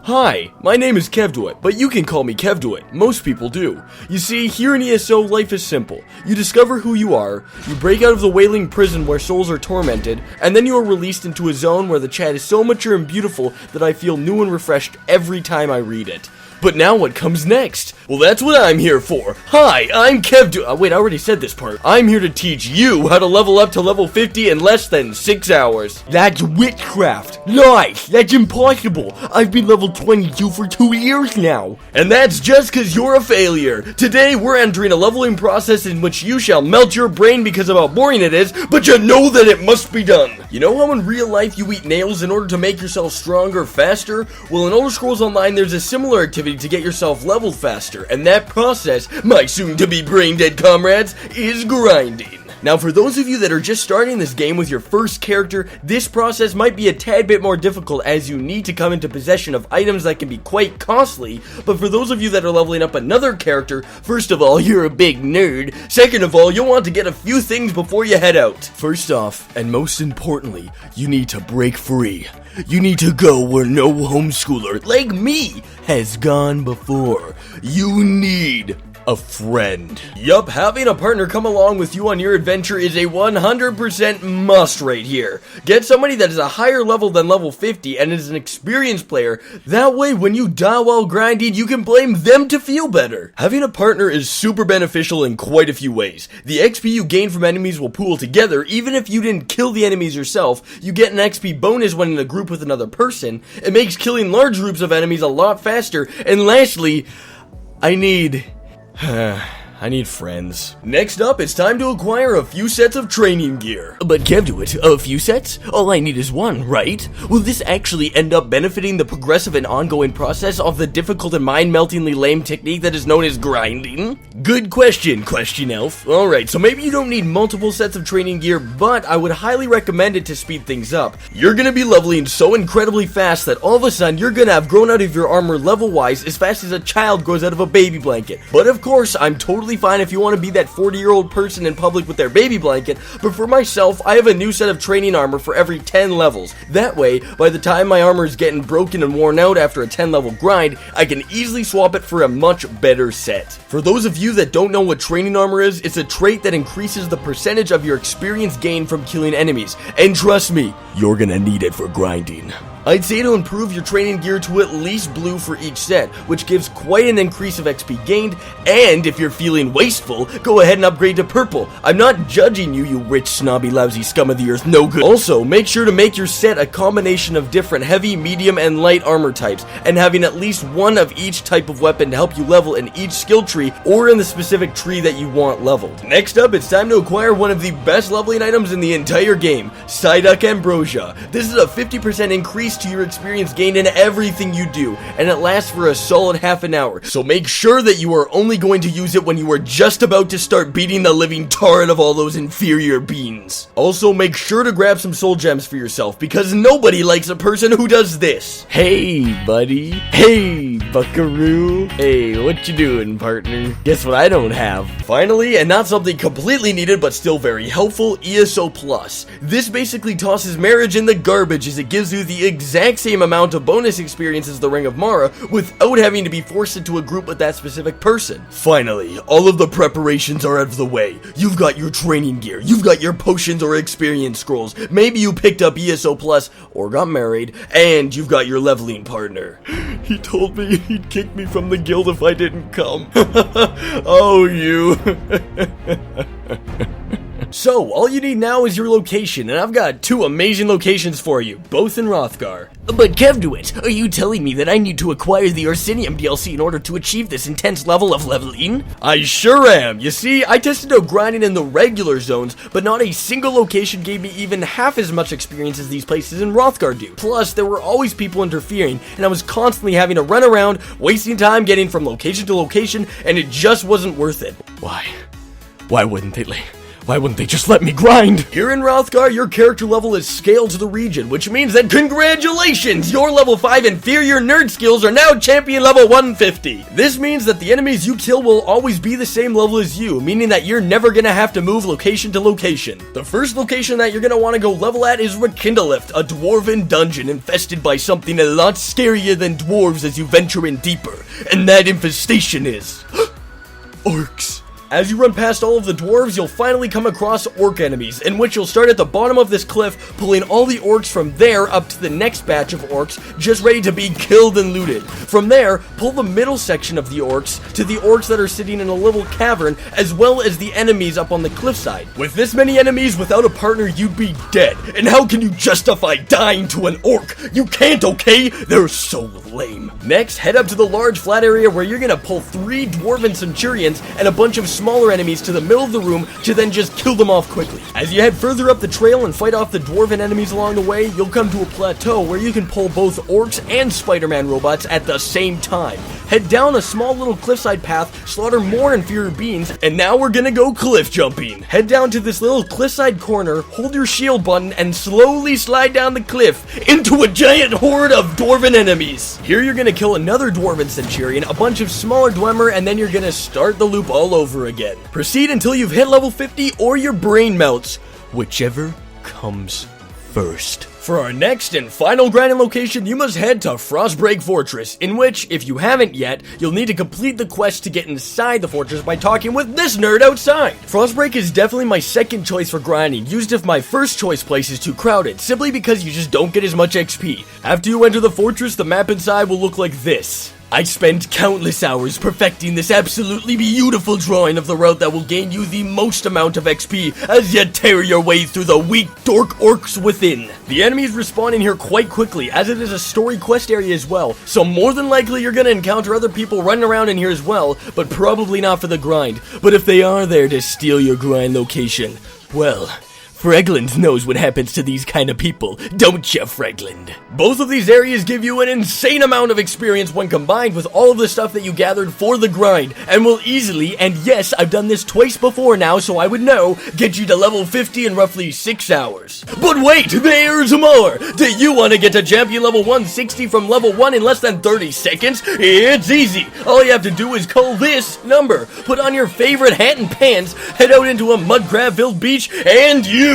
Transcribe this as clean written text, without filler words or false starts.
Hi, my name is Kevduit, but you can call me Kevduit. Most people do. You see, here in ESO, life is simple. You discover who you are, you break out of the wailing prison where souls are tormented, and then you are released into a zone where the chat is so mature and beautiful that I feel new and refreshed every time I read it. But now what comes next? Well, that's what I'm here for. Hi, I'm Kevduit. Wait, I already said this part. I'm here to teach you how to level up to level 50 in less than 6 hours. That's witchcraft. Lies. That's impossible. I've been level 22 for 2 years now. And that's just cause you're a failure. Today, we're entering a leveling process in which you shall melt your brain because of how boring it is, but you know that it must be done. You know how in real life you eat nails in order to make yourself stronger faster? Well, in Elder Scrolls Online, there's a similar activity to get yourself leveled faster, and that process, my soon-to-be brain-dead comrades, is grinding. Now, for those of you that are just starting this game with your first character, this process might be a tad bit more difficult as you need to come into possession of items that can be quite costly, but for those of you that are leveling up another character, first of all, you're a big nerd. Second of all, you'll want to get a few things before you head out. First off, and most importantly, you need to break free. You need to go where no homeschooler, like me, has gone before. You need a friend. Yup, having a partner come along with you on your adventure is a 100% must right here. Get somebody that is a higher level than level 50 and is an experienced player. That way, when you die while grinding, you can blame them to feel better. Having a partner is super beneficial in quite a few ways. The XP you gain from enemies will pool together. Even if you didn't kill the enemies yourself, you get an XP bonus when in a group with another person. It makes killing large groups of enemies a lot faster. And lastly, I need friends. Next up, it's time to acquire a few sets of training gear. But Kevduit, a few sets? All I need is one, right? Will this actually end up benefiting the progressive and ongoing process of the difficult and mind-meltingly lame technique that is known as grinding? Good question, Question Elf. Alright, so maybe you don't need multiple sets of training gear, but I would highly recommend it to speed things up. You're gonna be leveling so incredibly fast that all of a sudden you're gonna have grown out of your armor level-wise as fast as a child grows out of a baby blanket. But of course, I'm totally fine if you want to be that 40-year-old person in public with their baby blanket, but for myself, I have a new set of training armor for every 10 levels. That way, by the time my armor is getting broken and worn out after a 10-level grind, I can easily swap it for a much better set. For those of you that don't know what training armor is, it's a trait that increases the percentage of your experience gained from killing enemies, and trust me, you're gonna need it for grinding. I'd say to improve your training gear to at least blue for each set, which gives quite an increase of XP gained, and if you're feeling wasteful, go ahead and upgrade to purple. I'm not judging you, you rich, snobby, lousy scum of the earth, no good. Also, make sure to make your set a combination of different heavy, medium, and light armor types, and having at least one of each type of weapon to help you level in each skill tree, or in the specific tree that you want leveled. Next up, it's time to acquire one of the best leveling items in the entire game, Psyduck Ambrosia. This is a 50% increase to your experience gained in everything you do, and it lasts for a solid half an hour, so make sure that you are only going to use it when you are just about to start beating the living tar out of all those inferior beings. Also, make sure to grab some soul gems for yourself, because nobody likes a person who does this. Hey, buddy. Hey, buckaroo. Hey, what you doing, partner? Guess what I don't have? Finally, and not something completely needed, but still very helpful, ESO Plus. This basically tosses marriage in the garbage as it gives you the exact same amount of bonus experience as the Ring of Mara without having to be forced into a group with that specific person. Finally, all of the preparations are out of the way. You've got your training gear, you've got your potions or experience scrolls, maybe you picked up ESO Plus or got married, and you've got your leveling partner. He told me he'd kick me from the guild if I didn't come. Oh, you. So, all you need now is your location, and I've got 2 amazing locations for you, both in Hrothgar. But Kevduit, are you telling me that I need to acquire the Orsinium DLC in order to achieve this intense level of leveling? I sure am! You see, I tested out grinding in the regular zones, but not a single location gave me even half as much experience as these places in Hrothgar do. Plus, there were always people interfering, and I was constantly having to run around, wasting time getting from location to location, and it just wasn't worth it. Why? Why wouldn't they Why wouldn't they just let me grind? Here in Hrothgar, your character level is scaled to the region, which means that congratulations! Your level 5 inferior nerd skills are now champion level 150. This means that the enemies you kill will always be the same level as you, meaning that you're never gonna have to move location to location. The first location that you're gonna want to go level at is Rekindlelift, a dwarven dungeon infested by something a lot scarier than dwarves as you venture in deeper, and that infestation is orcs. As you run past all of the dwarves, you'll finally come across orc enemies, in which you'll start at the bottom of this cliff, pulling all the orcs from there up to the next batch of orcs, just ready to be killed and looted. From there, pull the middle section of the orcs to the orcs that are sitting in a little cavern, as well as the enemies up on the cliffside. With this many enemies, without a partner, you'd be dead. And how can you justify dying to an orc? You can't, okay? They're so lame. Next, head up to the large flat area where you're gonna pull 3 dwarven centurions and a bunch of smaller enemies to the middle of the room to then just kill them off quickly. As you head further up the trail and fight off the dwarven enemies along the way, you'll come to a plateau where you can pull both orcs and Spider-Man robots at the same time. Head down a small little cliffside path, slaughter more inferior beings, and now we're gonna go cliff jumping. Head down to this little cliffside corner, hold your shield button, and slowly slide down the cliff into a giant horde of dwarven enemies. Here you're gonna kill another dwarven centurion, a bunch of smaller dwemer, and then you're gonna start the loop all over again. Proceed until you've hit level 50 or your brain melts, whichever comes first. For our next and final grinding location, you must head to Frostbreak Fortress, in which, if you haven't yet, you'll need to complete the quest to get inside the fortress by talking with this nerd outside. Frostbreak is definitely my second choice for grinding, used if my first choice place is too crowded, simply because you just don't get as much XP. After you enter the fortress, the map inside will look like this. I spent countless hours perfecting this absolutely beautiful drawing of the route that will gain you the most amount of XP as you tear your way through the weak dork orcs within. The enemies respawn in here quite quickly, as it is a story quest area as well, so more than likely you're gonna encounter other people running around in here as well, but probably not for the grind. But if they are there to steal your grind location, well, Fregland knows what happens to these kind of people, don't ya, Fregland? Both of these areas give you an insane amount of experience when combined with all of the stuff that you gathered for the grind, and will easily, and yes, I've done this twice before now, so I would know, get you to level 50 in roughly 6 hours. But wait, there's more! Do you want to get to champion level 160 from level 1 in less than 30 seconds? It's easy! All you have to do is call this number, put on your favorite hat and pants, head out into a mud crab-filled beach, and you